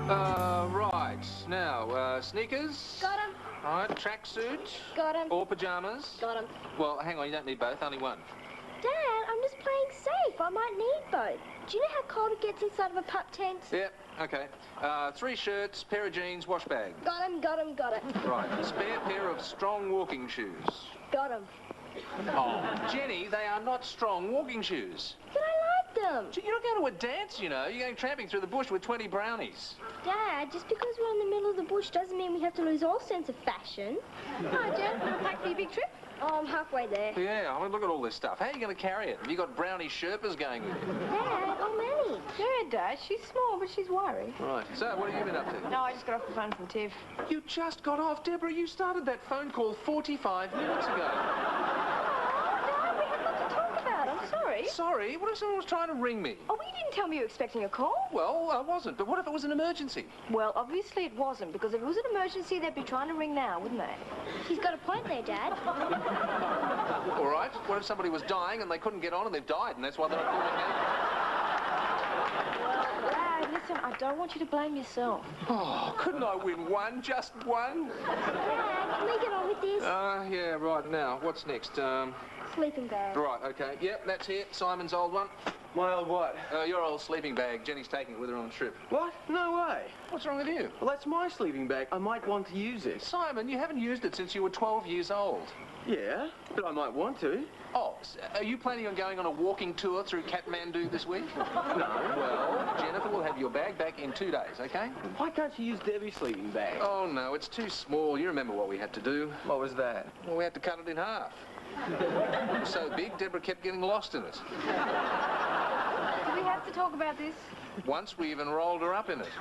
Right. Now, sneakers? Got 'em. All right, tracksuit? Got 'em. Or pyjamas? Got 'em. Well, hang on, you don't need both, only one. Dad, I'm just playing safe. I might need both. Do you know how cold it gets inside of a pup tent? Yeah, okay. 3 shirts, pair of jeans, wash bag. Got 'em, got 'em, got it. Right, a spare pair of strong walking shoes. Got 'em. Oh, Jenny, they are not strong walking shoes. But I like them. You're not going to a dance, you know. You're going tramping through the bush with 20 brownies. Dad, just because we're in the middle of the bush doesn't mean we have to lose all sense of fashion. Hi, Jen. Want to pack for your big trip? Oh, I'm halfway there. Yeah, I mean, look at all this stuff. How are you going to carry it? Have you got brownie Sherpas going with you? Dad, I'll manage. Yeah, Dad, she's small, but she's wiry. Right. So, what have you been up to? No, I just got off the phone from Tiff. You just got off. Deborah, you started that phone call 45 minutes ago. Dad, we had lots to talk about. I'm sorry. Sorry? What if someone was trying to ring me? Oh, well, you didn't tell me you were expecting a call. Well, I wasn't. But what if it was an emergency? Well, obviously it wasn't, because if it was an emergency, they'd be trying to ring now, wouldn't they? He's got a point there, Dad. All right. What if somebody was dying and they couldn't get on and they've died and that's why they're not calling now? Well, Dad, listen, I don't want you to blame yourself. Oh, couldn't I win one? Just one? Dad, can we get on with this? Yeah, right. Now, what's next? Sleeping bag. Right, okay. Yep, that's it. Simon's old one. My old what? Your old sleeping bag. Jenny's taking it with her on the trip. What? No way. What's wrong with you? Well, that's my sleeping bag. I might want to use it. Simon, you haven't used it since you were 12 years old. Yeah, but I might want to. Oh, are you planning on going on a walking tour through Kathmandu this week? No. Well, Jennifer will have your bag back in 2 days, okay? Why can't you use Debbie's sleeping bag? Oh, no, it's too small. You remember what we had to do. What was that? Well, we had to cut it in half. It was so big, Deborah kept getting lost in it. Do we have to talk about this? Once we even rolled her up in it.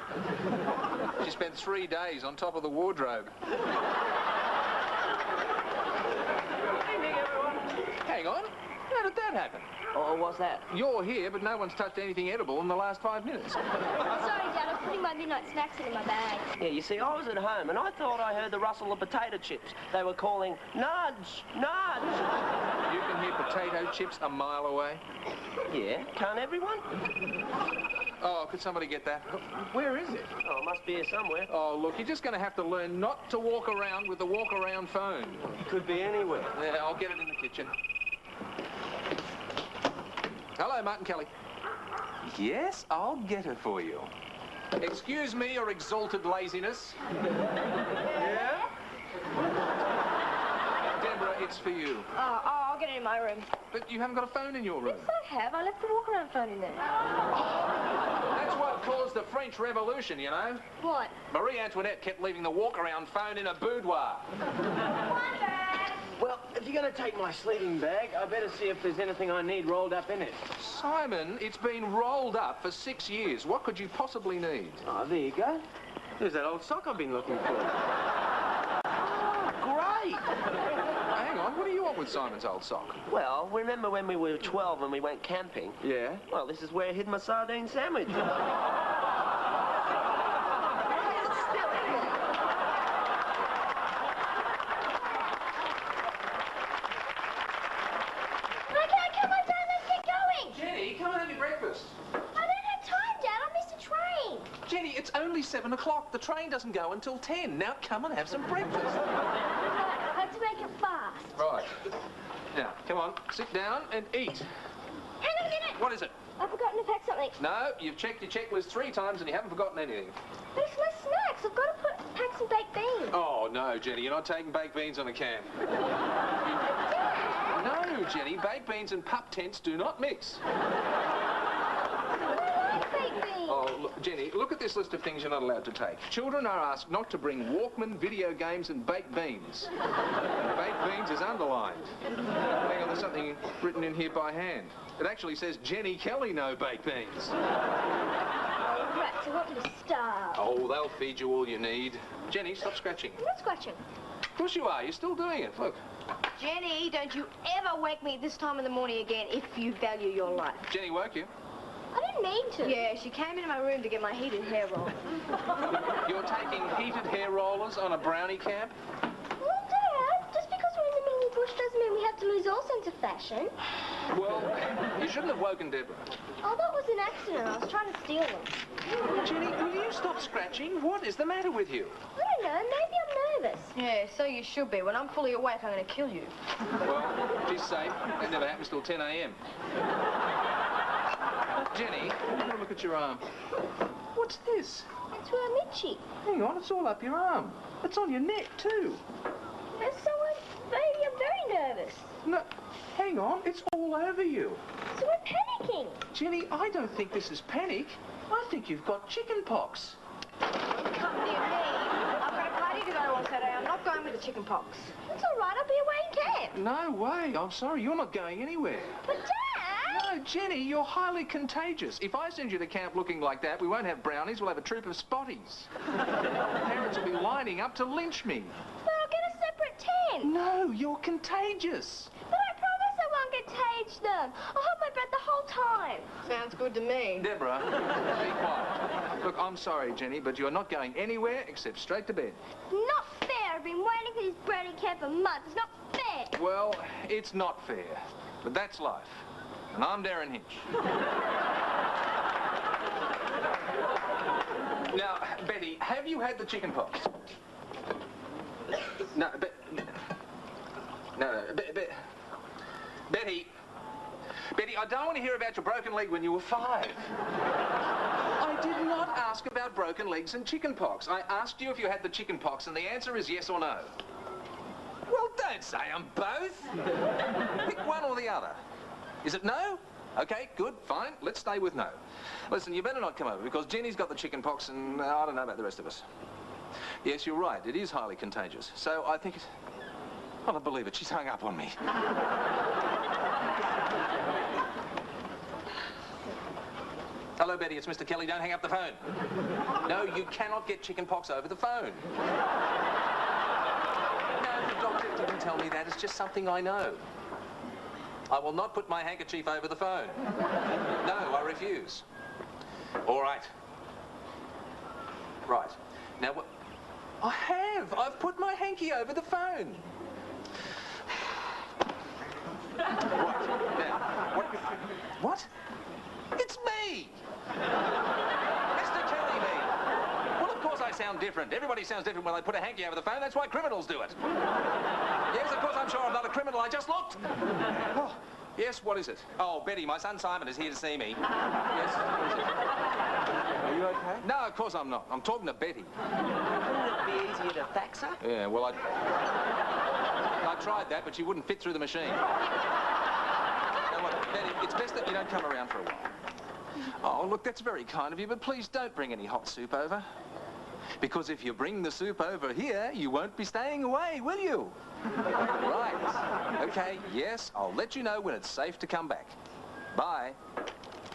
She spent 3 days on top of the wardrobe. Evening, everyone. Hang on. How did that happen? Oh, what's that? You're here, but no one's touched anything edible in the last 5 minutes. Sorry, Dad, I'm putting my midnight snacks in my bag. Yeah, you see, I was at home and I thought I heard the rustle of potato chips. They were calling, nudge, nudge. You can hear potato chips a mile away. Yeah, can't everyone? Oh, could somebody get that? Where is it? Oh, it must be here somewhere. Oh, look, you're just going to have to learn not to walk around with the walk-around phone. Could be anywhere. Yeah, I'll get it in the kitchen. Hello, Martin Kelly. Yes, I'll get it for you. Excuse me, your exalted laziness. Yeah? Deborah, it's for you. Oh, I'll get it in my room. But you haven't got a phone in your room. Yes, I have. I left the walk-around phone in there. That's what caused the French Revolution, you know. What? Marie Antoinette kept leaving the walk-around phone in a boudoir. Well, if you're going to take my sleeping bag, I better see if there's anything I need rolled up in it. Simon, it's been rolled up for 6 years. What could you possibly need? Oh, there you go. There's that old sock I've been looking for. Great! Hang on, what do you want with Simon's old sock? Well, remember when we were 12 and we went camping? Yeah? Well, this is where I hid my sardine sandwich. Jenny, come and have your breakfast. I don't have time, Dad. I missed a train. Jenny, it's only 7 o'clock. The train doesn't go until 10. Now come and have some breakfast. I have to make it fast. Right. Now, come on, sit down and eat. Hang on a minute. What is it? I've forgotten to pack something. No, you've checked your checklist 3 times and you haven't forgotten anything. But it's my snacks. I've got to pack some baked beans. Oh, no, Jenny, you're not taking baked beans on a camp. No, Jenny, baked beans and pup tents do not mix. I like baked beans. Oh, look, Jenny, look at this list of things you're not allowed to take. Children are asked not to bring Walkman, video games and baked beans. Baked beans is underlined. Hang on, there's something written in here by hand. It actually says Jenny Kelly no baked beans. Right, so what to start? Oh, they'll feed you all you need. Jenny, stop scratching. I'm not scratching. Of course you are. You're still doing it. Look. Jenny, don't you ever wake me at this time in the morning again if you value your life. Jenny woke you. I didn't mean to. Yeah, she came into my room to get my heated hair roll. You're taking heated hair rollers on a brownie camp? Well, Dad, just because we're in the middle of the bush doesn't mean we have have to lose all sense of fashion. Well, you shouldn't have woken Deborah. Oh, that was an accident. I was trying to steal them. Jenny, will you stop scratching? What is the matter with you? I don't know. Maybe I'm nervous. Yeah, so you should be. When I'm fully awake, I'm going to kill you. Well, she's safe. That never happens till 10 a.m. Jenny, have a look at your arm. What's this? It's where I'm itchy. Hang on, it's all up your arm. It's on your neck, too. Baby, I'm very nervous. No, hang on, it's all over you. So we're panicking. Jenny, I don't think this is panic. I think you've got chicken pox. Come near me. I've got a party to go to on Saturday. I'm not going with the chicken pox. It's all right. I'll be away in camp. No way. I'm sorry. You're not going anywhere. But, Dad! No, Jenny, you're highly contagious. If I send you to camp looking like that, we won't have brownies. We'll have a troop of spotties. Parents will be lining up to lynch me. But I'll get a separate tent. No, you're contagious. But I promise I won't get caged them. I'll hold my breath the whole time. Sounds good to me. Deborah, be quiet. Look, I'm sorry, Jenny, but you're not going anywhere except straight to bed. Not fair. I've been waiting for this brownie camp for months. It's not fair. Well, it's not fair, but that's life. And I'm Darren Hinch. Now, Betty, have you had the chicken pox? No, Betty. Betty, I don't want to hear about your broken leg when you were 5. I did not ask about broken legs and chicken pox. I asked you if you had the chicken pox, and the answer is yes or no. Well, don't say I'm both. Pick one or the other. Is it no? Okay, good, fine. Let's stay with no. Listen, you better not come over, because Jenny's got the chicken pox, and I don't know about the rest of us. Yes, you're right. It is highly contagious. So I think it's... I don't believe it. She's hung up on me. Hello, Betty. It's Mr. Kelly. Don't hang up the phone. No, you cannot get chicken pox over the phone. No, the doctor didn't tell me that. It's just something I know. I will not put my handkerchief over the phone. No, I refuse. All right. Right. Now, what... I have. I've put my hanky over the phone. Right. Now, what? It's me! Mr. Kelly, me. Well, of course I sound different. Everybody sounds different when they put a hanky over the phone. That's why criminals do it. Yes, of course, I'm sure I'm not a criminal. I just looked. Oh, yes, what is it? Oh, Betty, my son Simon is here to see me. Yes, what is it? Are you okay? No, of course I'm not. I'm talking to Betty. Wouldn't it be easier to fax her? Yeah, well, I tried that, but she wouldn't fit through the machine. Now, look, Betty, it's best that you don't come around for a while. Oh, look, that's very kind of you, but please don't bring any hot soup over. Because if you bring the soup over here, you won't be staying away, will you? Right. Okay, yes, I'll let you know when it's safe to come back. Bye.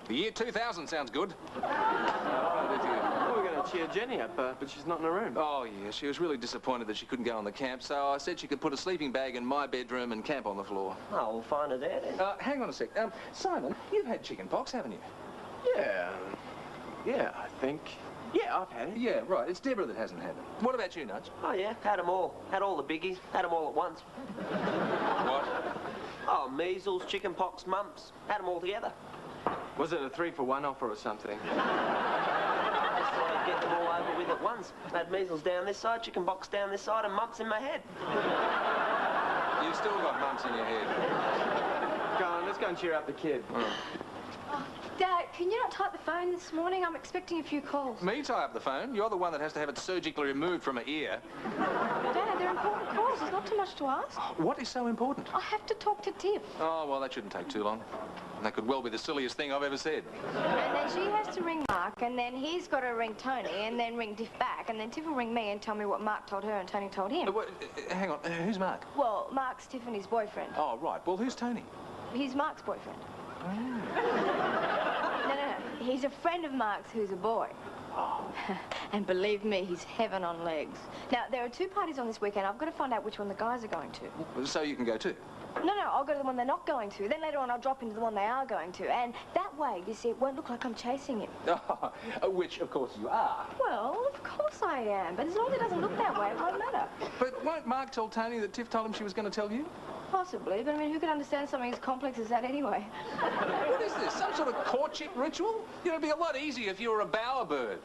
The year 2000 sounds good. We were going to cheer Jenny up, but she's not in the room. Oh, yeah, she was really disappointed that she couldn't go on the camp, so I said she could put a sleeping bag in my bedroom and camp on the floor. Oh, we'll find her there then. Hang on a sec. Simon, you've had chicken pox, haven't you? Yeah, I think. Yeah, I've had it. Yeah, right. It's Deborah that hasn't had it. What about you, Nudge? Oh, yeah, had them all. Had all the biggies. Had them all at once. What? Oh, measles, chicken pox, mumps. Had them all together. Was it a 3-for-1 offer or something? Just thought I'd get them all over with at once. Had measles down this side, chicken pox down this side, and mumps in my head. You've still got mumps in your head. Go on, let's go and cheer up the kid. Dad, can you not type the phone this morning? I'm expecting a few calls. Me tie up the phone? You're the one that has to have it surgically removed from her ear. Dad, they're important calls. There's not too much to ask. What is so important? I have to talk to Tiff. Oh, well, that shouldn't take too long. That could well be the silliest thing I've ever said. And then she has to ring Mark, and then he's got to ring Tony, and then ring Tiff back, and then Tiff will ring me and tell me what Mark told her and Tony told him. Hang on, who's Mark? Well, Mark's Tiffany's boyfriend. Oh, right. Well, who's Tony? He's Mark's boyfriend. No. He's a friend of Mark's who's a boy. And believe me, he's heaven on legs. Now, there are 2 parties on this weekend. I've got to find out which one the guys are going to. So you can go too? No, I'll go to the one they're not going to. Then later on, I'll drop into the one they are going to. And that way, you see, it won't look like I'm chasing him. Which, of course, you are. Well, of course I am. But as long as it doesn't look that way, it won't matter. But won't Mark tell Tony that Tiff told him she was going to tell you? Possibly, but I mean, who could understand something as complex as that anyway? What is this, some sort of courtship ritual? You know, it'd be a lot easier if you were a bowerbird.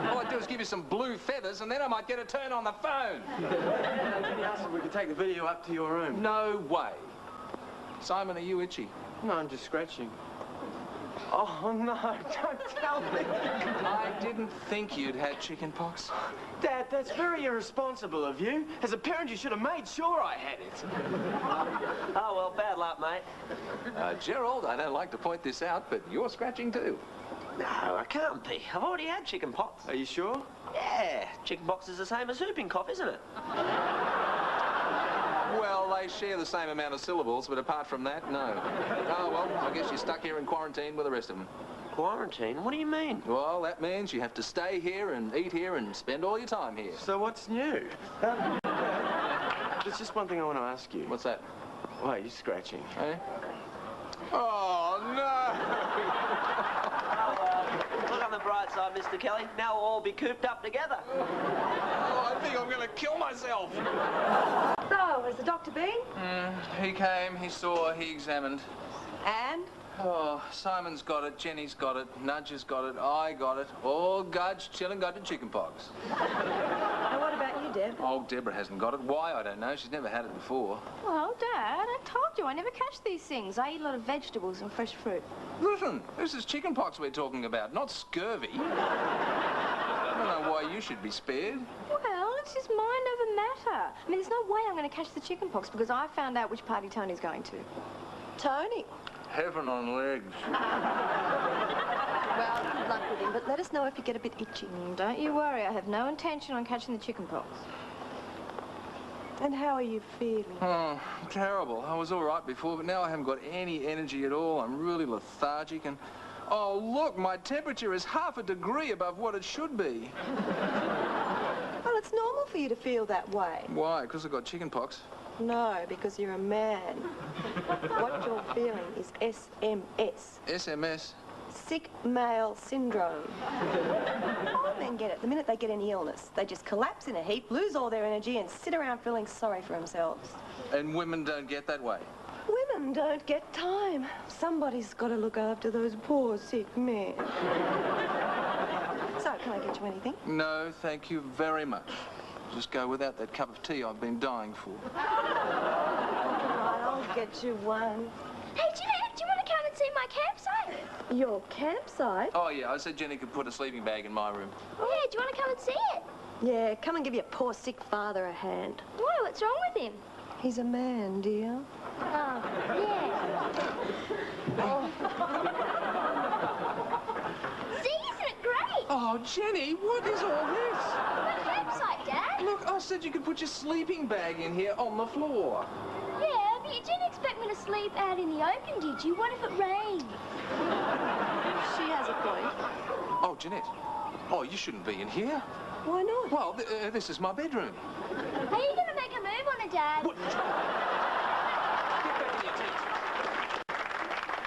All I'd do is give you some blue feathers and then I might get a turn on the phone. Can you ask if we could take the video up to your room? No way. Simon, are you itchy? No, I'm just scratching. Oh, no, don't tell me. I didn't think you'd had chicken pox. Dad, that's very irresponsible of you. As a parent, you should have made sure I had it. Oh, well, bad luck, mate. Gerald, I don't like to point this out, but you're scratching too. No, I can't be. I've already had chicken pox. Are you sure? Yeah, chicken pox is the same as whooping cough, isn't it? Well, they share the same amount of syllables, but apart from that, no. Oh, well, I guess you're stuck here in quarantine with the rest of them. Quarantine? What do you mean? Well, that means you have to stay here and eat here and spend all your time here. So what's new? There's just one thing I want to ask you. What's that? Why are you scratching? Eh? Oh, no! Look on the bright side, Mr. Kelly. Now we'll all be cooped up together. Oh, I think I'm going to kill myself. So, has the doctor been? He came, he saw, he examined. And? Oh, Simon's got it, Jenny's got it, Nudge has got it, I got it. All Gudge, chillin' got the chicken pox. And what about you, Deb? Oh, Deborah hasn't got it. Why, I don't know. She's never had it before. Well, Dad, I told you I never catch these things. I eat a lot of vegetables and fresh fruit. Listen, this is chicken pox we're talking about, not scurvy. I don't know why you should be spared. Well, it's just mind over matter. I mean, there's no way I'm going to catch the chicken pox because I found out which party Tony's going to. Tony? Heaven on legs. Well, good luck with him, but let us know if you get a bit itchy. Don't you worry, I have no intention on catching the chicken pox. And how are you feeling? Oh, terrible. I was all right before, but now I haven't got any energy at all. I'm really lethargic and... Oh, look, my temperature is half a degree above what it should be. Well, it's normal for you to feel that way. Why? Because I got chicken pox? No, because you're a man. What you're feeling is SMS. SMS? Sick male syndrome. All men get it the minute they get any illness. They just collapse in a heap, lose all their energy, and sit around feeling sorry for themselves. And women don't get that way? Women don't get time. Somebody's got to look after those poor sick men. So, can I get you anything? No, thank you very much. Just go without that cup of tea I've been dying for. Right, I'll get you one. Hey, Jeanette, do you want to come and see my campsite? Your campsite? Oh, yeah, I said Jenny could put a sleeping bag in my room. Yeah, do you want to come and see it? Yeah, come and give your poor sick father a hand. Why, what's wrong with him? He's a man, dear. Oh, yeah. See, isn't it great? Oh, Jenny, what is all this? My campsite, Dad. Look, I said you could put your sleeping bag in here on the floor. Yeah, but you didn't expect me to sleep out in the open, did you? What if it rained? She has a point. Oh, Jeanette. Oh, you shouldn't be in here. Why not? Well, this is my bedroom. Are you going to make a move on it, Dad? What? Get back in your tent.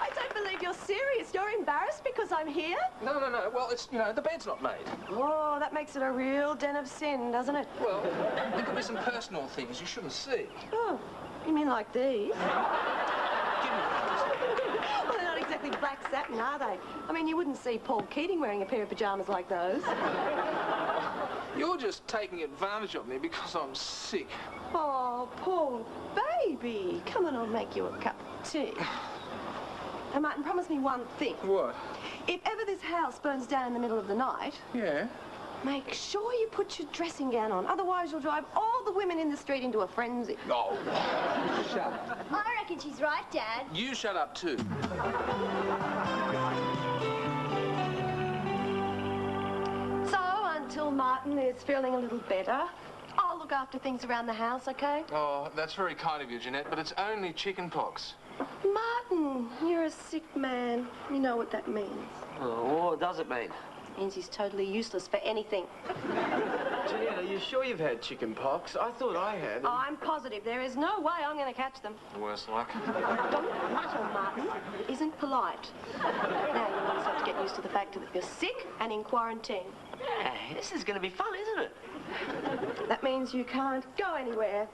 I don't believe you're serious. You're embarrassed because I'm here? No. Well, it's, you know, the bed's not made. Oh, that makes it a real den of sin, doesn't it? Well, there could be some personal things you shouldn't see. Oh, you mean like these? Give me those. Well, they're not exactly black satin, are they? I mean, you wouldn't see Paul Keating wearing a pair of pyjamas like those. You're just taking advantage of me because I'm sick. Oh, poor baby. Come on, I'll make you a cup of tea. Now, Martin, promise me one thing. What? If ever this house burns down in the middle of the night, Yeah? make sure you put your dressing gown on. Otherwise, you'll drive all the women in the street into a frenzy. Oh, shut up. I reckon she's right, Dad. You shut up too. So, until Martin is feeling a little better, I'll look after things around the house, okay? Oh, that's very kind of you, Jeanette, but it's only chicken pox. Martin, you're a sick man. You know what that means. Oh, what does it mean? It means he's totally useless for anything. Jeanette, are you sure you've had chicken pox? I thought I had. I'm positive. There is no way I'm going to catch them. Worse luck. Don't mutter, Martin. It isn't polite. Now you also have to get used to the fact that you're sick and in quarantine. Hey, this is going to be fun, isn't it? That means you can't go anywhere.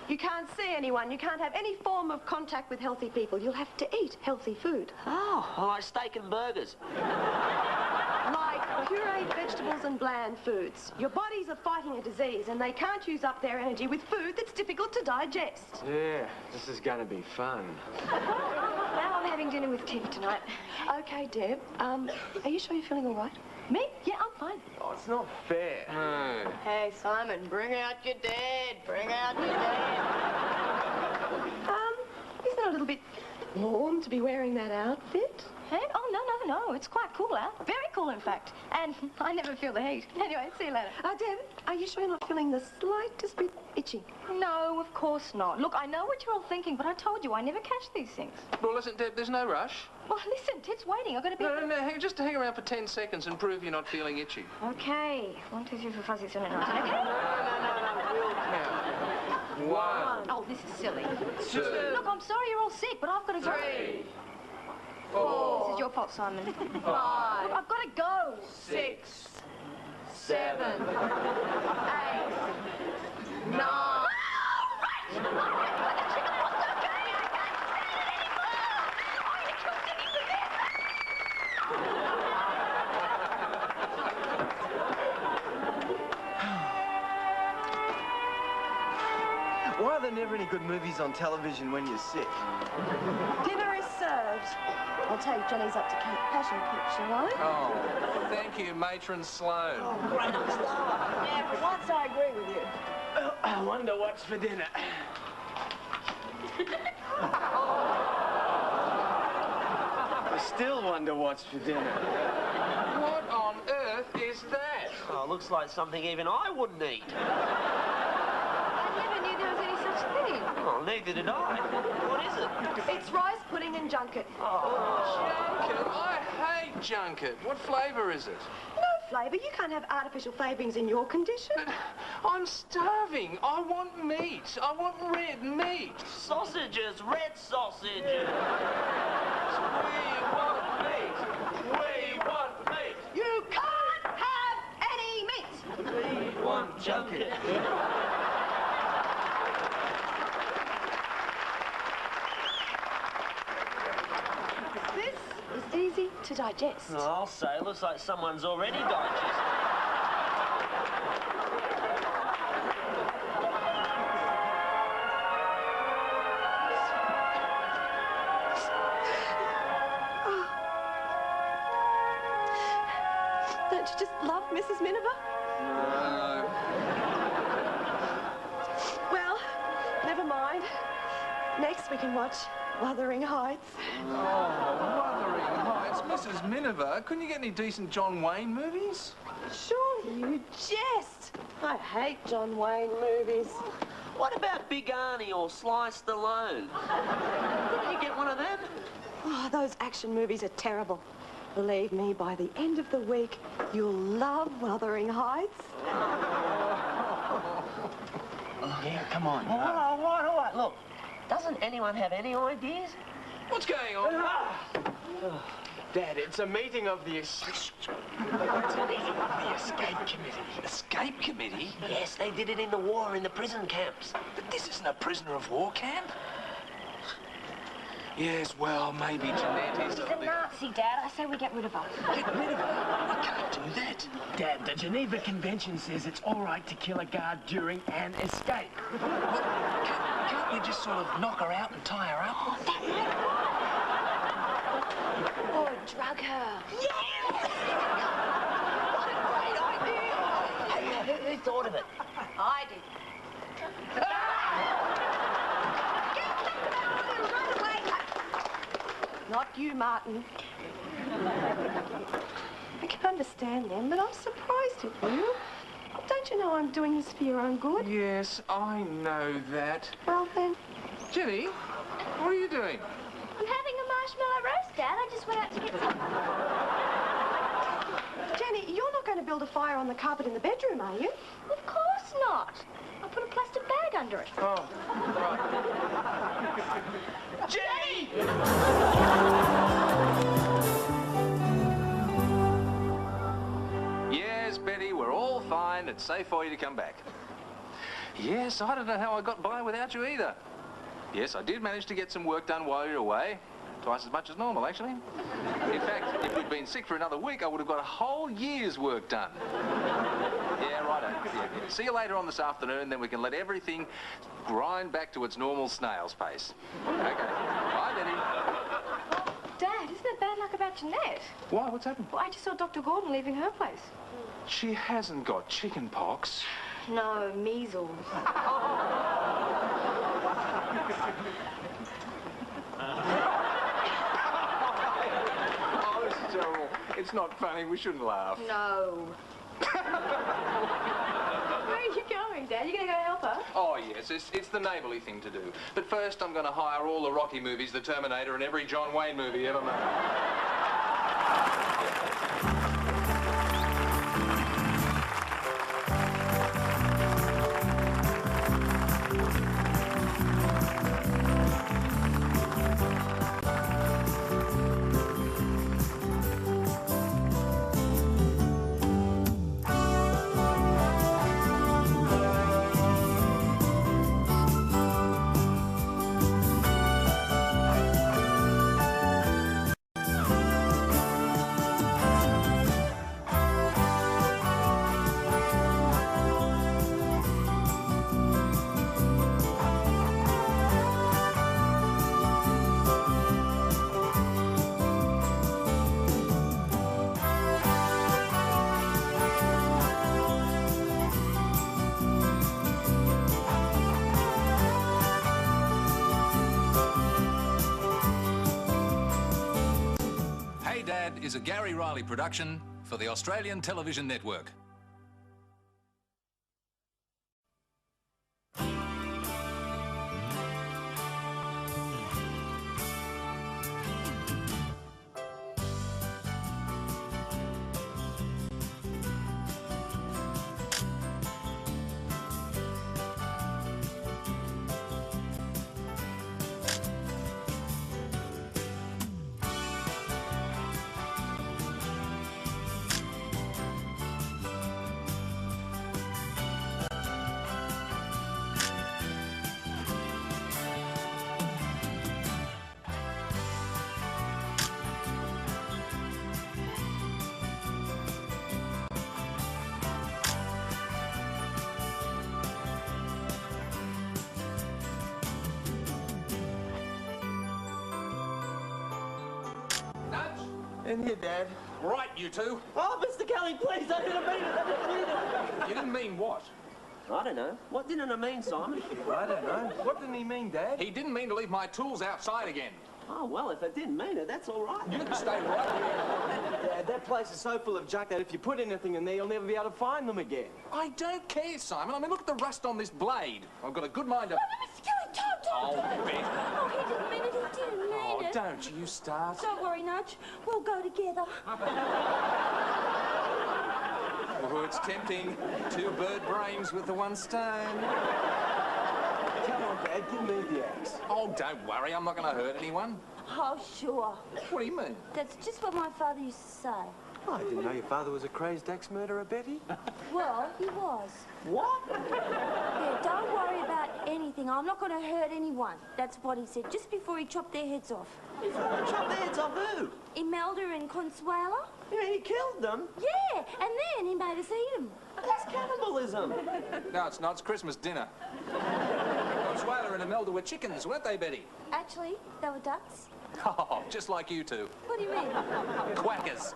You can't see anyone. You can't have any form of contact with healthy people. You'll have to eat healthy food. Oh, I like steak and burgers. Like pureed vegetables and bland foods. Your bodies are fighting a disease and they can't use up their energy with food that's difficult to digest. Yeah, this is gonna be fun. Now I'm having dinner with Tiff tonight. Okay, Deb. Are you sure you're feeling all right? Me? Yeah, I'm fine. Oh, it's not fair. No. Hey, Simon, bring out your dad. Bring out your dad. Isn't it a little bit warm to be wearing that outfit? Hey? Oh, no. It's quite cool out. Very cool, in fact. And I never feel the heat. Anyway, see you later. Deb, are you sure you're not feeling the slightest bit itchy? No, of course not. Look, I know what you're all thinking, but I told you I never catch these things. Well, listen, Deb, there's no rush. Well, listen, Ted's waiting. I've got to be... No, just hang around for 10 seconds and prove you're not feeling itchy. Okay. 1, 2, 3, 4, 5, 6, 7, 8, 9, 10. Okay? We'll count. 1. Oh, this is silly. 2. Look, I'm sorry you're all sick, but I've got to go. 3. 4. This is your fault, Simon. 5. Look, I've got to go. 6. 7, 8, 9. Why are there never any good movies on television when you're sick? Dinner is served. I'll take Jenny's up to Cape Passion Pitch, all right? Oh, thank you, Matron Sloan. Yeah, for once I agree with you. I wonder what's for dinner. I still wonder what's for dinner. What on earth is that? Oh, looks like something even I wouldn't eat. I never knew there was any such thing. Oh, neither did I. What is it? It's rice pudding and junket. Junket? I hate junket. What flavour is it? No flavour. You can't have artificial flavourings in your condition. But I'm starving. I want meat. I want red meat. Sausages, red sausages. We want meat. We want meat. You can't have any meat. We want junket. This is easy to digest. Oh, I'll say, looks like someone's already digested. Don't you just love Mrs. Miniver? No. Well, never mind. Next we can watch Wuthering Heights. Oh, Wuthering Heights. Mrs. Miniver, couldn't you get any decent John Wayne movies? Surely you jest. I hate John Wayne movies. What about Big Arnie or Sly Stallone? Didn't you get one of them? Oh, those action movies are terrible. Believe me, by the end of the week, you'll love Wuthering Heights. Yeah, come on. All right. Look, doesn't anyone have any ideas? What's going on? Dad, it's a meeting of the escape committee. Escape committee? Yes, they did it in the war in the prison camps. But this isn't a prisoner of war camp. Yes, well, maybe Jeanette is She's a Nazi, Dad. I say we get rid of her. Get rid of her. We can't do that. Dad, the Geneva Convention says it's all right to kill a guard during an escape. Well, can't you just sort of knock her out and tie her up? Or drug her. Who thought of it? I did. Not you, Martin. I can understand them, but I'm surprised at you. Don't you know I'm doing this for your own good? Yes, I know that. Well, then, Jenny, what are you doing? I'm having a marshmallow roast, Dad. I just went out to get some. Jenny, you're not going to build a fire on the carpet in the bedroom, are you? Of course not. I put a plastic bag under it. Oh, right. Jenny! Yes, Betty, we're all fine. It's safe for you to come back. Yes, I don't know how I got by without you either. Yes, I did manage to get some work done while you were away. Twice as much as normal, actually. In fact, if we'd been sick for another week, I would have got a whole year's work done. Yeah, righto. Yeah. See you later on this afternoon, then we can let everything grind back to its normal snail's pace. Okay. Bye, Betty. Dad, isn't it bad luck about Jeanette? Why? What's happened? Well, I just saw Dr. Gordon leaving her place. She hasn't got chicken pox. No, measles. Oh, this is terrible. It's not funny. We shouldn't laugh. No. Where are you going, Dad? You going to go help her? Oh, yes. It's the neighbourly thing to do. But first, I'm going to hire all the Rocky movies, the Terminator, and every John Wayne movie ever made. Dad is a Gary Riley production for the Australian Television Network. In here, Dad. Right, you two. Oh, Mr. Kelly, please, I didn't mean it. I didn't mean it. You didn't mean what? I don't know. What didn't I mean, Simon? I don't know. What didn't he mean, Dad? He didn't mean to leave my tools outside again. Oh, well, if I didn't mean it, that's all right. You can stay right here. Dad, that place is so full of junk that if you put anything in there, you'll never be able to find them again. I don't care, Simon. I mean, look at the rust on this blade. I've got a good mind to... Mr. Kelly, Tom! Oh, Ben. Oh, he didn't mean it, he didn't mean Oh, it. don't you start. Don't worry, Nudge. We'll go together. Oh, it's tempting. Two bird brains with the one stone. Come on, Dad, give me the axe. Oh, don't worry. I'm not going to hurt anyone. Oh, sure. What do you mean? That's just what my father used to say. Oh, I didn't know your father was a crazed axe murderer, Betty. Well, he was. What? Yeah, don't worry about anything. I'm not going to hurt anyone. That's what he said just before he chopped their heads off. He's going to chop the heads off who? Imelda and Consuela? You mean he killed them? Yeah, and then he made us eat them. That's cannibalism. No, it's not. It's Christmas dinner. Consuela and Imelda were chickens, weren't they, Betty? Actually, they were ducks. Oh, just like you two. What do you mean? Quackers.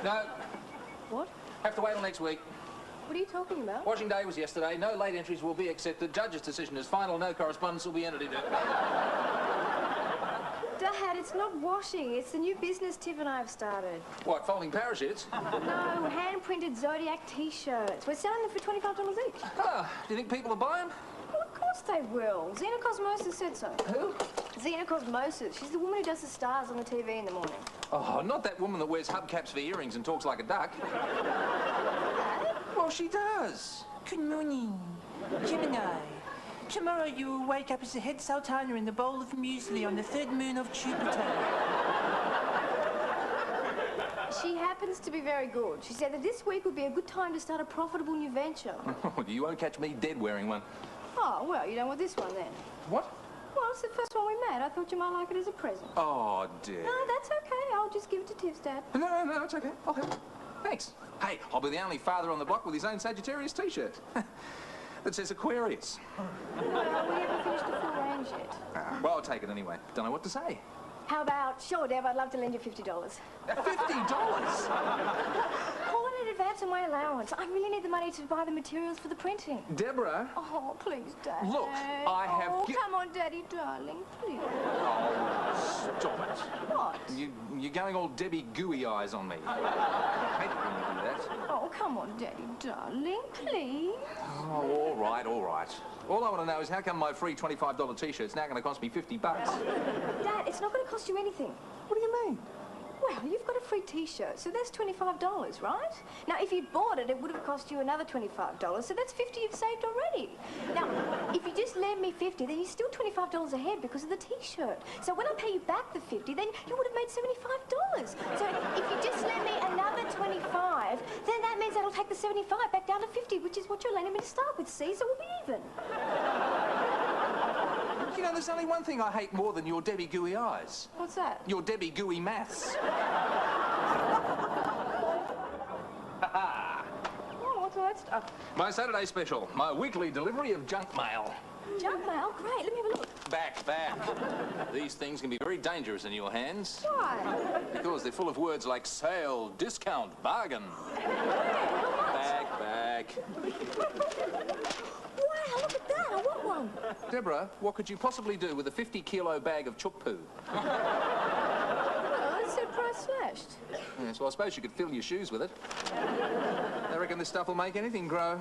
No. What? Have to wait till next week. What are you talking about? Washing day was yesterday. No late entries will be accepted. Judge's decision is final. No correspondence will be entered into. Dad, it's not washing. It's the new business Tiff and I have started. What, folding parachutes? No, hand-printed Zodiac T-shirts. We're selling them for $25 each. Ah, do you think people will buy them? Well, of course they will. Xena Cosmosis said so. Who? Xena Cosmosis. She's the woman who does the stars on the TV in the morning. Oh, not that woman that wears hubcaps for earrings and talks like a duck. Well, she does. Good morning, Gemini. Tomorrow you will wake up as a head sultana in the bowl of muesli on the third moon of Jupiter. She happens to be very good. She said that this week would be a good time to start a profitable new venture. You won't catch me dead wearing one. Oh, well, you don't want this one then. What? Well, it's the first one we made. I thought you might like it as a present. Oh, dear. No, that's okay. I'll just give it to Tiff's dad. No, it's okay. I'll help. Thanks. Hey, I'll be the only father on the block with his own Sagittarius T-shirt. That says Aquarius. No, we haven't finished the full range yet. Well, I'll take it anyway. Don't know what to say. How about, sure, Deb, I'd love to lend you $50. $50? Call it in advance of my allowance. I really need the money to buy the materials for the printing. Deborah. Oh, please, Dad. Look, I have... Oh, come on, Daddy, darling, please. Oh, stop it. What? You're going all Debbie Gooey eyes on me. I hate it when you do that. Oh, come on, Daddy, darling, please. Oh, all right. All I want to know is how come my free $25 T-shirt's now going to cost me $50? Dad, it's not going to cost you anything. What do you mean? Well, you've got a free T-shirt, so that's $25, right? Now, if you'd bought it, it would have cost you another $25, so that's $50 you've saved already. Now, if you just lend me $50, then you're still $25 ahead because of the T-shirt. So when I pay you back the $50, then you would have made $75. So if you just lend me another $25, then that means that'll take the $75 back down to $50, which is what you're lending me to start with, see? So we'll be even. You know, there's only one thing I hate more than your Debbie Gooey eyes. What's that? Your Debbie Gooey maths. Oh, what's all that stuff? My Saturday special. My weekly delivery of junk mail. Junk mail? Great, let me have a look. Back. These things can be very dangerous in your hands. Why? Because they're full of words like sale, discount, bargain. Back. Wow, look at that. I want one. Deborah, what could you possibly do with a 50-kilo bag of chook poo? Oh, it said price slashed. Yes, well, I suppose you could fill your shoes with it. I reckon this stuff will make anything grow.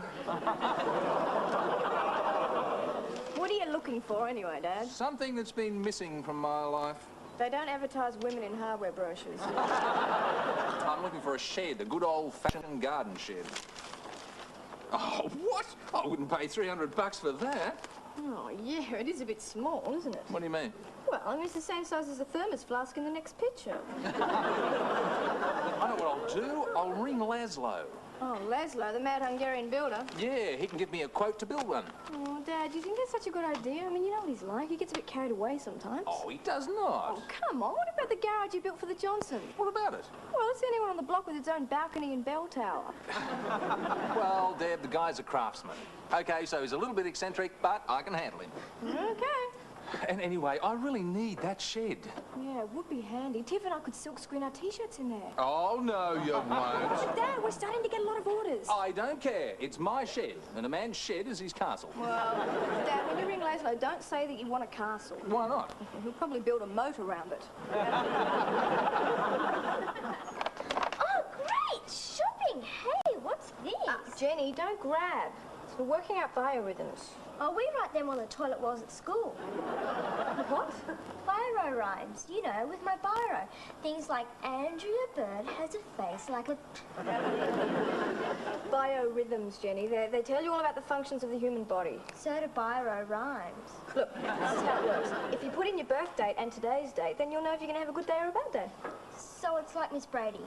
What are you looking for anyway, Dad? Something that's been missing from my life. They don't advertise women in hardware brochures. I'm looking for a shed, a good old-fashioned garden shed. Oh, what? I wouldn't pay $300 for that. Oh, yeah, it is a bit small, isn't it? What do you mean? Well, I mean, it's the same size as a thermos flask in the next picture. I know what I'll do. I'll ring Laszlo. Oh, Laszlo, the mad Hungarian builder. Yeah, he can give me a quote to build one. Oh, Dad, do you think that's such a good idea? I mean, you know what he's like. He gets a bit carried away sometimes. Oh, he does not. Oh, come on. What about the garage you built for the Johnsons? What about it? Well, it's the only one on the block with its own balcony and bell tower. Well, Deb, the guy's a craftsman. Okay, so he's a little bit eccentric, but I can handle him. Okay. And anyway, I really need that shed. Yeah, it would be handy. Tiff and I could silk screen our T-shirts in there. Oh, no, you won't. Dad, we're starting to get a lot of orders. I don't care. It's my shed, and a man's shed is his castle. Well, Dad, when you ring Laszlo, don't say that you want a castle. Why not? He'll probably build a moat around it. Oh, great! Shopping! Hey, what's this? Jenny, don't grab. We're working out biorhythms. Oh, we write them on the toilet walls at school. What? Biro rhymes, you know, with my biro. Things like Andrea Bird has a face like a... Biorhythms, Jenny. They tell you all about the functions of the human body. So do biro rhymes. Look, this is how it works. If you put in your birth date and today's date, then you'll know if you're going to have a good day or a bad day. So it's like Miss Brady.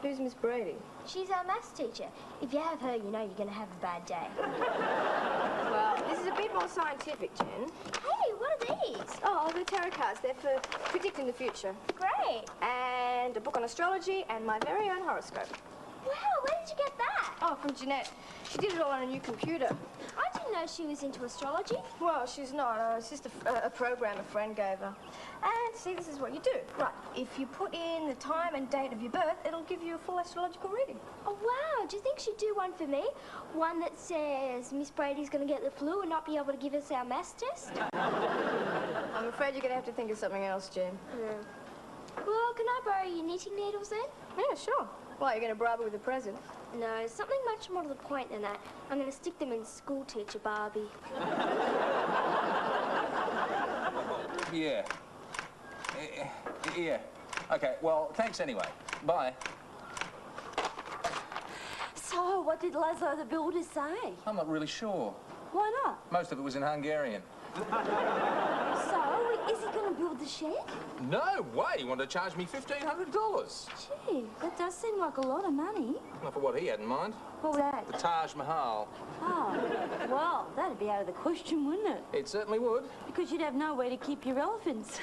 Who's Miss Brady? She's our maths teacher. If you have her, you know you're going to have a bad day. Well, this is a bit more scientific, Jen. Hey, what are these? Oh, they're tarot cards. They're for predicting the future. Great. And a book on astrology and my very own horoscope. Wow, where did you get that? Oh, from Jeanette. She did it all on a new computer. I didn't know she was into astrology. Well, she's not. It's just a program a friend gave her. And see, this is what you do. Right, if you put in the time and date of your birth, it'll give you a full astrological reading. Oh, wow. Do you think she'd do one for me? One that says Miss Brady's going to get the flu and not be able to give us our maths test? I'm afraid you're going to have to think of something else, Jen. Well, can I borrow your knitting needles then? Yeah, sure. Why, you're going to bribe her with a present? No, something much more to the point than that. I'm going to stick them in school teacher Barbie. Yeah. Yeah. Okay, well, thanks anyway. Bye. So, what did Laszlo the builder say? I'm not really sure. Why not? Most of it was in Hungarian. So, is he going to build build the shed? No way. He wanted to charge me $1,500. Gee, that does seem like a lot of money. Not for what he had in mind. What was that? The Taj Mahal. Oh, well, that'd be out of the question, wouldn't it? It certainly would. Because you'd have nowhere to keep your elephants.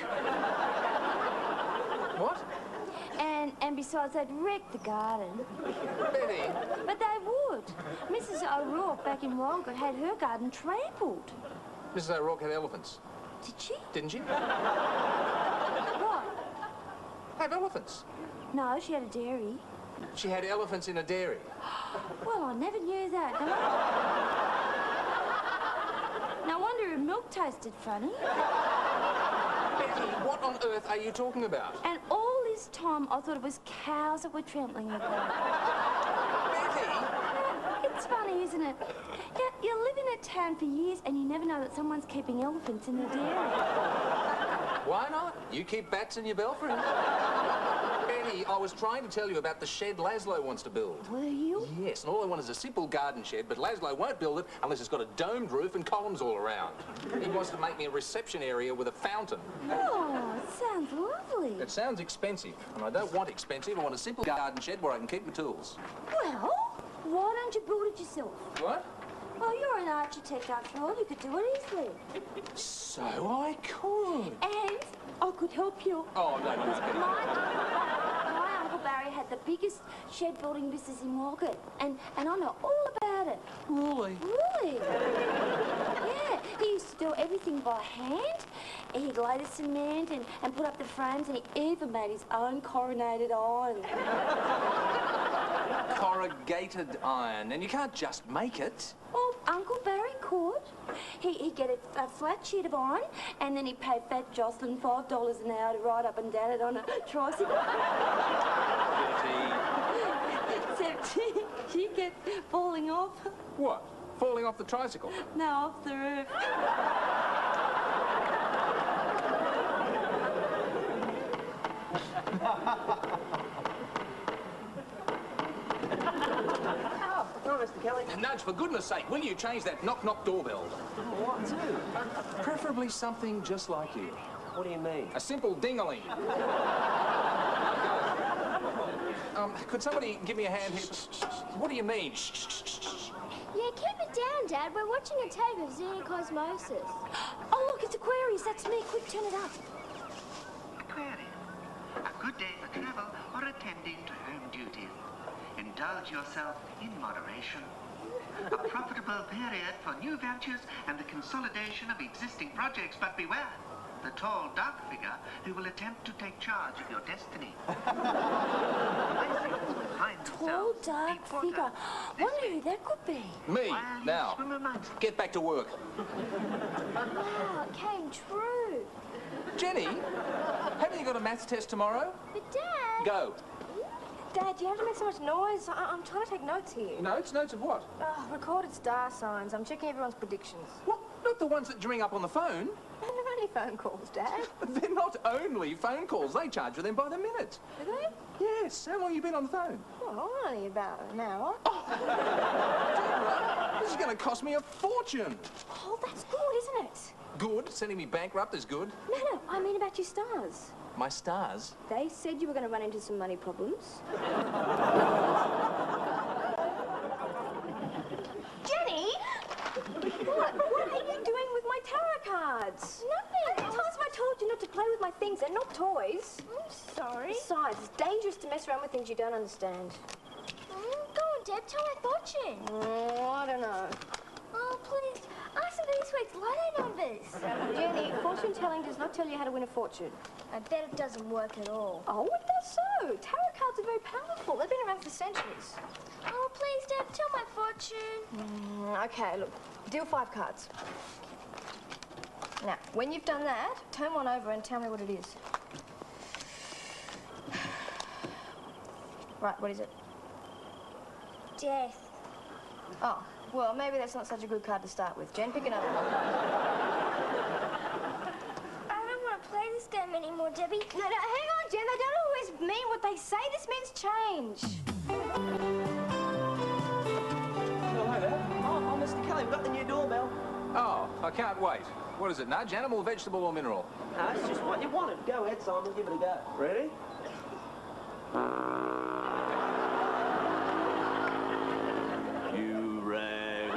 What? And besides, they'd wreck the garden. Betty. But they would. Mrs. O'Rourke back in Walgett had her garden trampled. Mrs. O'Rourke had elephants. Did she? Didn't she? What? Have elephants. No, she had a dairy. She had elephants in a dairy. Well, I never knew that. No wonder her milk tasted funny. Betty, what on earth are you talking about? And all this time, I thought it was cows that were trampling the garden. Betty! It's funny, isn't it? You live in a town for years and you never know that someone's keeping elephants in their dairy. Why not? You keep bats in your belfry. Betty, I was trying to tell you about the shed Laszlo wants to build. Were you? Yes, and all I want is a simple garden shed, but Laszlo won't build it unless it's got a domed roof and columns all around. He wants to make me a reception area with a fountain. Oh, it sounds lovely. It sounds expensive, and I don't want expensive. I want a simple garden shed where I can keep my tools. Well, why don't you build it yourself? What? Well, you're an architect after all. You could do it easily. So I could. And I could help you. Oh, no, no, Betty. My Uncle Barry had the biggest shed building business in Walgett, and I know all about it. Really? Really? Yeah, he used to do everything by hand. He'd lay the cement and put up the frames, and he even made his own corrugated iron. Corrugated iron, and you can't just make it. Well, Uncle Barry could. He'd get a flat sheet of iron, and then he'd pay Fat Jocelyn $5 an hour to ride up and down it on a tricycle. Betty. Except she kept falling off. What? Falling off the tricycle? No, off the roof. Hello, Mr. Kelly. Nudge, for goodness sake, will you change that knock-knock doorbell? What to? Preferably something just like you. What do you mean? A simple ding-a-ling. Could somebody give me a hand here? What do you mean? Yeah, keep it down, Dad. We're watching a tape of xenocosmosis. Oh, look, it's Aquarius. That's me. Quick, turn it up. Aquarius, a good day for travel or attending to home duties. Indulge yourself in moderation. A profitable period for new ventures and the consolidation of existing projects, but beware, the tall, dark figure who will attempt to take charge of your destiny. Tall, dark figure. Wonder who that could be. Me, now. Get back to work. Oh, it came true. Jenny, haven't you got a maths test tomorrow? But, Dad... Go. Dad, you have to make so much noise. I'm trying to take notes here. Notes? Notes of what? Recorded star signs. I'm checking everyone's predictions. What? Not the ones that you ring up on the phone? They're only phone calls, Dad. They're not only phone calls. They charge for them by the minute. Do they? Yes. How long have you been on the phone? Well, only about an hour. Deborah, this is going to cost me a fortune. Oh, that's good, isn't it? Good? Sending me bankrupt is good. No, I mean about your stars. My stars? They said you were going to run into some money problems. Jenny! What are you doing with my tarot cards? Nothing. How many times have I told you not to play with my things? They're not toys. I'm sorry. Besides, it's dangerous to mess around with things you don't understand. Go on, Deb. Tell my fortune. Oh, I don't know. Oh, please. Answer these week's lotto numbers. Jenny, fortune telling does not tell you how to win a fortune. I bet it doesn't work at all. Oh, it does so. Tarot cards are very powerful. They've been around for centuries. Oh, please, Deb. Tell my fortune. Okay, look. Deal 5 cards. Now, when you've done that, turn one over and tell me what it is. Right, what is it? Death. Oh, well, maybe that's not such a good card to start with. Jen, pick another one. I don't want to play this game anymore, Debbie. No, hang on, Jen. They don't always mean what they say. This means change. Hello there. Oh, Mr. Kelly, we've got the new doorbell. Oh, I can't wait. What is it, nudge? Animal, vegetable or mineral? No, it's just what you wanted. Go ahead, Simon, give it a go. Ready? You rang.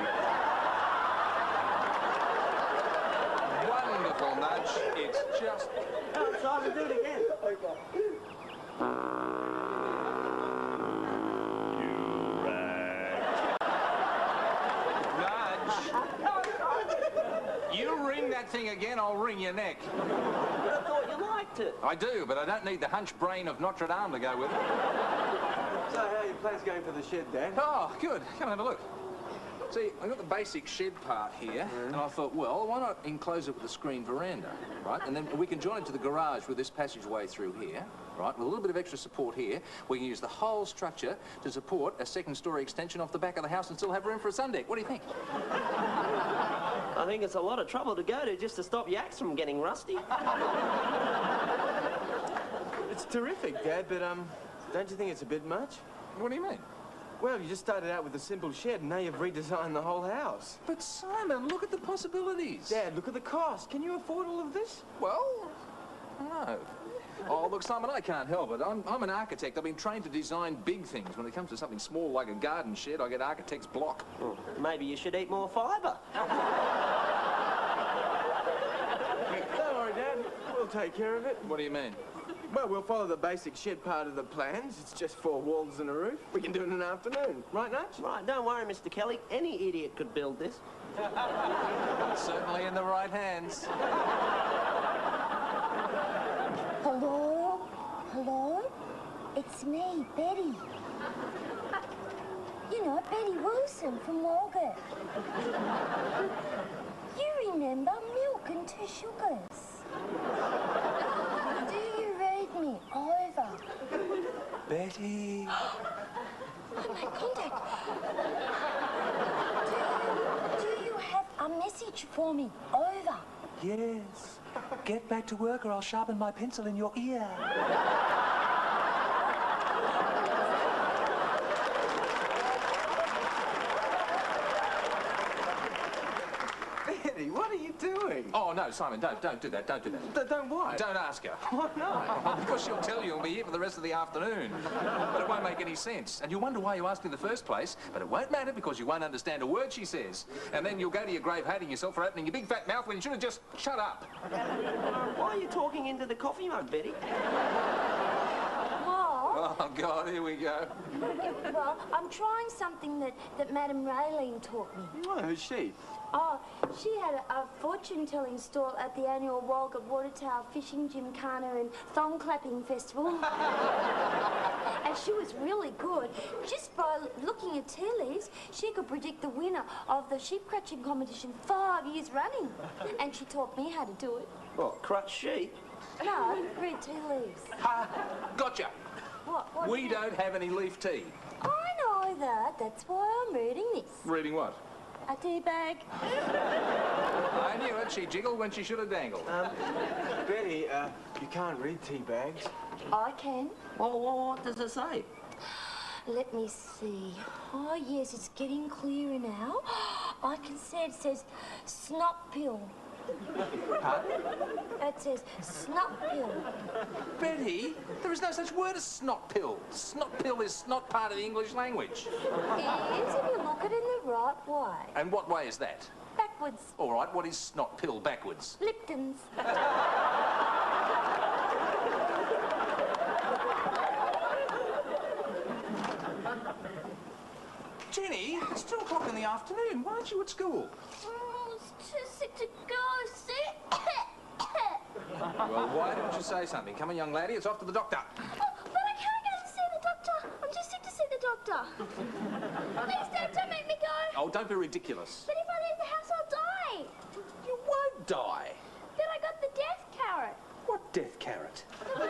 Wonderful nudge. It's just... Come on, Simon, do it again. You ring that thing again, I'll wring your neck. But I thought you liked it. I do, but I don't need the hunch brain of Notre Dame to go with it. So how are your plans going for the shed, Dad? Oh, good. Come and have a look. See, I've got the basic shed part here, and I thought, well, why not enclose it with a screen veranda, right? And then we can join it to the garage with this passageway through here, right? With a little bit of extra support here. We can use the whole structure to support a second-storey extension off the back of the house and still have room for a sun deck. What do you think? I think it's a lot of trouble to go to just to stop yaks from getting rusty. It's terrific, Dad, but, don't you think it's a bit much? What do you mean? Well, you just started out with a simple shed, and now you've redesigned the whole house. But, Simon, look at the possibilities. Dad, look at the cost. Can you afford all of this? Well, no. Oh, look, Simon, I can't help it. I'm an architect. I've been trained to design big things. When it comes to something small like a garden shed, I get architect's block. Oh, maybe you should eat more fibre. Don't worry, Dad. We'll take care of it. What do you mean? Well, we'll follow the basic shed part of the plans. It's just 4 walls and a roof. We can do it in an afternoon. Right, Nudge? Right, don't worry, Mr. Kelly. Any idiot could build this. Certainly in the right hands. Hello? Hello? It's me, Betty. You know, Betty Wilson from Walgett. You remember Milk and 2 Sugars? Do you read me over? Betty. Oh, my contact. Do you have a message for me? Over. Yes. Get back to work or I'll sharpen my pencil in your ear. Betty, what are you doing? Oh, no, Simon, don't do that. Don't do that. Don't what? Don't ask her. Why not? Because she'll tell you you'll be here for the rest of the afternoon. But it won't make any sense. And you'll wonder why you asked in the first place, but it won't matter because you won't understand a word she says. And then you'll go to your grave hating yourself for opening your big fat mouth when you should have just shut up. Why are you talking into the coffee mug, Betty? Well, Oh, God, here we go. well, I'm trying something that Madame Raylene taught me. Oh, who's she? Oh, she had a fortune-telling stall at the annual Walgett Watertower Fishing Gymkhana and Thong Clapping Festival. And she was really good. Just by looking at tea leaves, she could predict the winner of the sheep crutching competition 5 years running. And she taught me how to do it. What, crutch sheep? No, read tea leaves. Ha! Gotcha. What? We don't have any leaf tea. I know that. That's why I'm reading this. Reading what? A tea bag. I knew it. She jiggled when she should have dangled. Betty, you can't read tea bags. I can. Well, what does it say? Let me see. Oh, yes, it's getting clearer now. I can see it says snot pill. It says snot pill. Betty, there is no such word as snot pill. Snot pill is not part of the English language. It is if you look at it in the right way. And what way is that? Backwards. All right, what is snot pill backwards? Lipton's. Jenny, it's 2 o'clock in the afternoon. Why aren't you at school? Oh, it's too sick to go, see? Well, why didn't you say something? Come on, young laddie, it's off to the doctor. Oh, but I can't go to see the doctor. I'm too sick to see the doctor. Please, Dad, don't make me go. Oh, don't be ridiculous. But if I leave the house, I'll die. You won't die. But I got the death carrot. What death carrot? The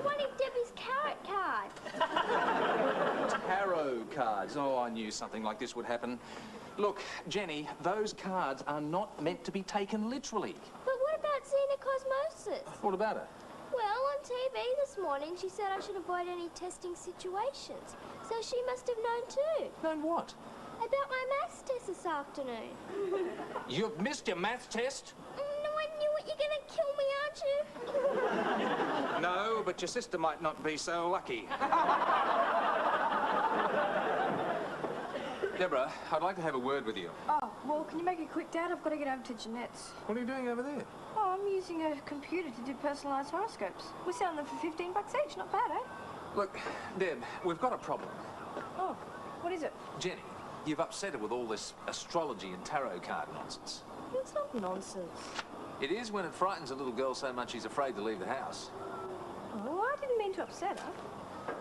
one in Debbie's carrot card. Tarot cards. Oh, I knew something like this would happen. Look, Jenny, those cards are not meant to be taken literally. But what about xenocosmosis? What about it? Well, on TV this morning, she said I should avoid any testing situations. So she must have known too. Known what? About my maths test this afternoon. You've missed your maths test? No, I knew it. You're going to kill me, aren't you? No, but your sister might not be so lucky. Deborah, I'd like to have a word with you. Oh, well, can you make it quick, Dad? I've got to get over to Jeanette's. What are you doing over there? Oh, I'm using a computer to do personalised horoscopes. We're selling them for $15 each. Not bad, eh? Look, Deb, we've got a problem. Oh, what is it? Jenny, you've upset her with all this astrology and tarot card nonsense. It's not nonsense. It is when it frightens a little girl so much she's afraid to leave the house. Oh, I didn't mean to upset her.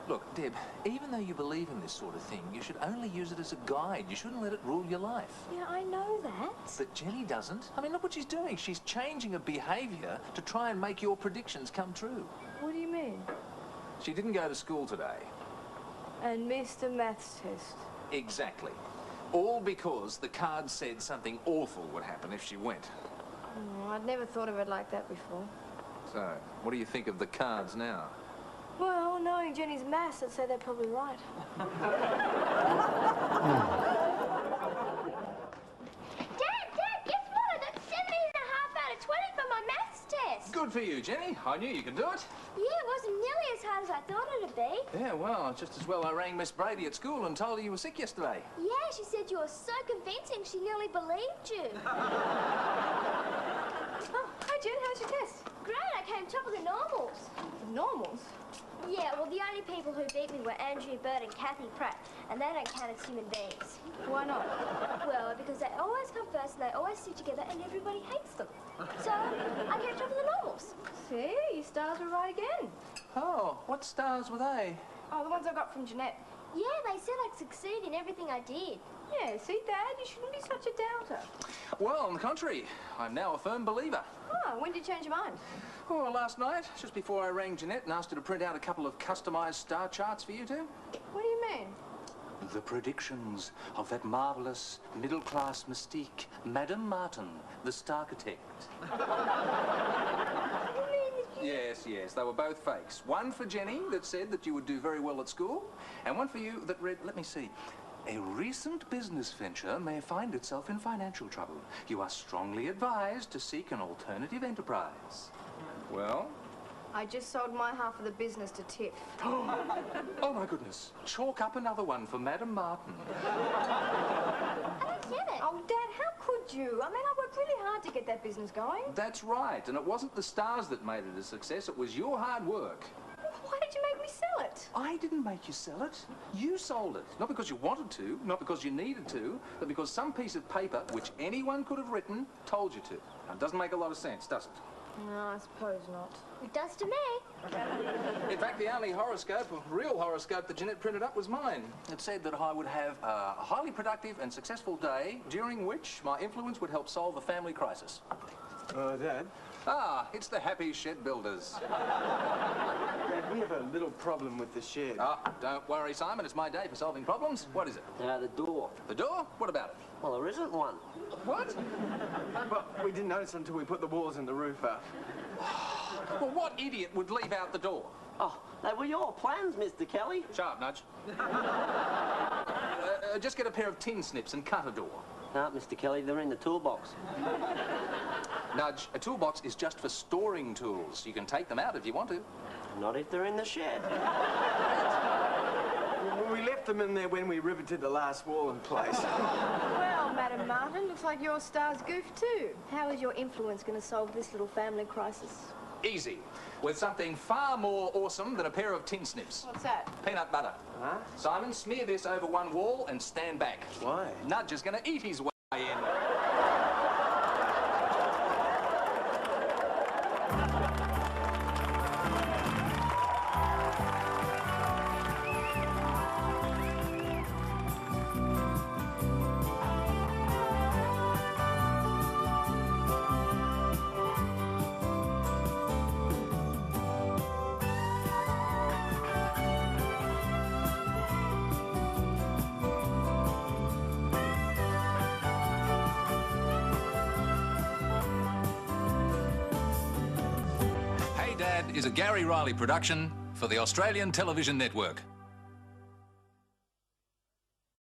Look, Deb, even though you believe in this sort of thing, you should only use it as a guide. You shouldn't let it rule your life. Yeah, I know that. But Jenny doesn't. I mean, look what she's doing. She's changing her behaviour to try and make your predictions come true. What do you mean? She didn't go to school today. And missed the maths test. Exactly. All because the card said something awful would happen if she went. Oh, I'd never thought of it like that before. So, what do you think of the cards now? Well, knowing Jenny's maths, I'd say they're probably right. Dad, guess what? I got 17.5 out of 20 for my maths test. Good for you, Jenny. I knew you could do it. Yeah, it wasn't nearly as hard as I thought it'd be. Yeah, well, just as well I rang Miss Brady at school and told her you were sick yesterday. Yeah, she said you were so convincing she nearly believed you. Oh, hi, Jen. How's your test? Great, I came top of the normals. The normals? Yeah, well, the only people who beat me were Andrew Bird and Kathy Pratt, and they don't count as human beings. Why not? Well, because they always come first and they always stick together and everybody hates them. So, I came top of the normals. See, your stars were right again. Oh, what stars were they? Oh, the ones I got from Jeanette. Yeah, they said I'd succeed in everything I did. Yeah, see, Dad, you shouldn't be such a doubter. Well, on the contrary, I'm now a firm believer. Oh, when did you change your mind? Oh, last night, just before I rang Jeanette and asked her to print out a couple of customised star charts for you two. What do you mean? The predictions of that marvellous middle-class mystique, Madame Martin, the Starchitect. Yes, they were both fakes. One for Jenny that said that you would do very well at school, and one for you that read, let me see, a recent business venture may find itself in financial trouble. You are strongly advised to seek an alternative enterprise. Well? I just sold my half of the business to Tiff. Oh, my goodness. Chalk up another one for Madame Martin. I don't get it. Oh, Dad, how could you? I mean, I worked really hard to get that business going. That's right, and it wasn't the stars that made it a success, it was your hard work. Why did you make me sell it? I didn't make you sell it. You sold it. Not because you wanted to, not because you needed to, but because some piece of paper, which anyone could have written, told you to. Now, it doesn't make a lot of sense, does it? No, I suppose not. It does to me. In fact, the only horoscope, real horoscope that Jeanette printed up was mine. It said that I would have a highly productive and successful day, during which my influence would help solve a family crisis. Dad? Ah, it's the Happy Shed Builders. Dad, we have a little problem with the shed. Ah, don't worry, Simon. It's my day for solving problems. What is it? The door. The door? What about it? Well, there isn't one. What? Well, we didn't notice until we put the walls and the roof up. Well, what idiot would leave out the door? Oh, they were your plans, Mr. Kelly. Shut up, Nudge. Just get a pair of tin snips and cut a door. No, Mr. Kelly, they're in the toolbox. Nudge, a toolbox is just for storing tools. You can take them out if you want to. Not if they're in the shed. We left them in there when we riveted the last wall in place. Well, Madame Martin, looks like your star's goofed too. How is your influence going to solve this little family crisis? Easy. With something far more awesome than a pair of tin snips. What's that? Peanut butter. Huh? Simon, smear this over one wall and stand back. Why? Nudge is going to eat his way in. Is a Gary Riley production for the Australian Television Network.